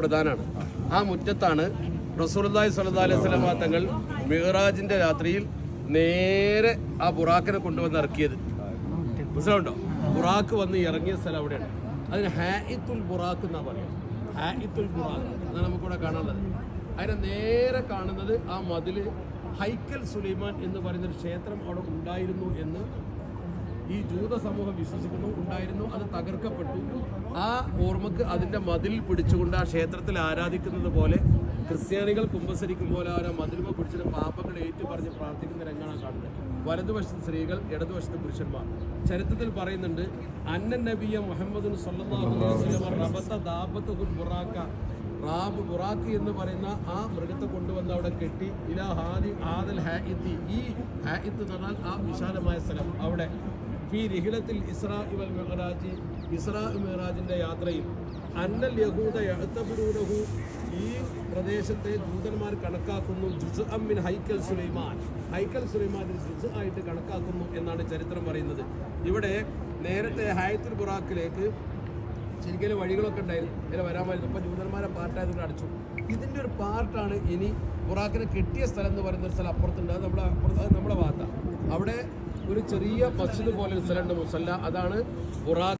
പ്രധാനമാണ്. ആ മുറ്റത്താണ് റസൂലുള്ളാഹി സ്വല്ലല്ലാഹു അലൈഹി വസല്ലം തങ്ങൾ മിഅ്റാജിന്റെ രാത്രിയിൽ നേരെ ആ ബുറാക്കിനെ കൊണ്ടുവന്ന് ഇറക്കിയത്. മനസ്സിലുണ്ടോ? ബുറാക്ക് വന്ന് ഇറങ്ങിയ സ്ഥലം അവിടെയാണ്. അതിന് ഹായിത്തുൽ ബുറാക്ക് എന്നാ പറയുക. ഹായിത്തുൽ ബുറാക്ക് അതാണ് നമുക്കിവിടെ കാണാനുള്ളത്. അതിനെ നേരെ കാണുന്നത് ആ മതില് ഹൈക്കൽ സുലൈമാൻ എന്ന് പറയുന്നൊരു ക്ഷേത്രം അവിടെ ഉണ്ടായിരുന്നു എന്ന് ഈ ജൂത സമൂഹം വിശ്വസിക്കുന്നു. ഉണ്ടായിരുന്നു, അത് തകർക്കപ്പെട്ടു. ആ ഓർമ്മക്ക് അതിൻ്റെ മതിൽ പിടിച്ചുകൊണ്ട് ആ ക്ഷേത്രത്തിൽ ആരാധിക്കുന്നത് പോലെ ക്രിസ്ത്യാനികൾ കുമ്പസരിക്കും പോലെ ആ മതിലുമ പിടിച്ചിട്ട് പാപങ്ങൾ ഏറ്റു പറഞ്ഞ് പ്രാർത്ഥിക്കുന്ന രംഗമാണ് കാണുന്നത്. വലതുവശത്ത് സ്ത്രീകൾ, ഇടതുവശത്ത് പുരുഷന്മാർ. ചരിത്രത്തിൽ പറയുന്നുണ്ട്, അന്നൻ നബിയ മുഹമ്മദ് സല്ലല്ലാഹു അലൈഹി വസല്ലം റബത ദാബത്തുൽ ബുറാക്ക, റാബ് ബുറാക്ക് എന്ന് പറയുന്ന ആ മൃഗത്തെ കൊണ്ടുവന്ന് അവിടെ കെട്ടി ഇലാ ഹാദി ആദൽ ഹായിത്തി, ഈ ഹായിത്ത് എന്ന് പറഞ്ഞാൽ ആ വിശാലമായ സ്ഥലം, അവിടെ ഫീ റിഹിലത്തിൽ ഇസ്രാ വൽ മിഅ്റാജ്, ഇസ്രാ മിഅ്റാജിന്റെ യാത്രയിൽ അന്നൽ യഹൂദ യഅ്തബിറൂനഹു, ഈ പ്രദേശത്തെ ജൂതന്മാർ കണക്കാക്കുന്നു ജുസ്അൻ മിൻ ഹൈക്കൽ സുലൈമാൻ, ഹൈക്കൽ സുലൈമാൻ ജുസ് ആയിട്ട് കണക്കാക്കുന്നു എന്നാണ് ചരിത്രം പറയുന്നത്. ഇവിടെ നേരത്തെ ഹയത്തുൽ ബുറാക്കിലേക്ക് ശരിക്കും വഴികളൊക്കെ ഉണ്ടായിരുന്നു, ഇതിൽ വരാമായിരുന്നു. അപ്പം ജൂതന്മാരെ പാർട്ടായതുകൊണ്ട് അടച്ചു. ഇതിൻ്റെ ഒരു പാർട്ടാണ് ഇനി ബുറാക്കിനെ കെട്ടിയ സ്ഥലം എന്ന് പറയുന്ന ഒരു സ്ഥലം അപ്പുറത്തുണ്ട്. അത് നമ്മളെ ഭാഗത്താണ്. അവിടെ ഒരു ചെറിയ മസ്ജിദ് പോലെ ഒരു സ്ഥലമുണ്ട്, മുസല്ല, അതാണ് ബുറാക്ക്.